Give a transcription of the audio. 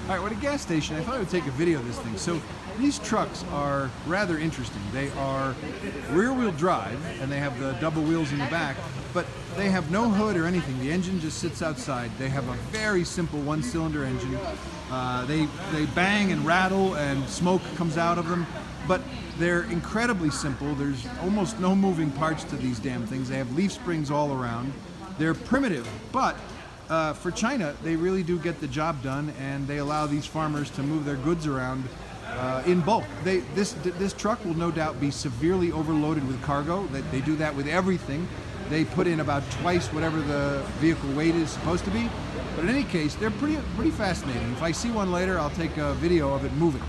All right, well, at a gas station, I thought I would take a video of this thing. So these trucks are rather interesting. They are rear-wheel drive, and they have the double wheels in the back, but they have no hood or anything. The engine just sits outside. They have a very simple one-cylinder engine. They bang and rattle, and smoke comes out of them, but they're incredibly simple. There's almost no moving parts to these damn things. They have leaf springs all around. They're primitive, but for China, they really do get the job done, and they allow these farmers to move their goods around in bulk. This truck will no doubt be severely overloaded with cargo. They do that with everything. They put in about twice whatever the vehicle weight is supposed to be. But in any case, they're pretty fascinating. If I see one later, I'll take a video of it moving.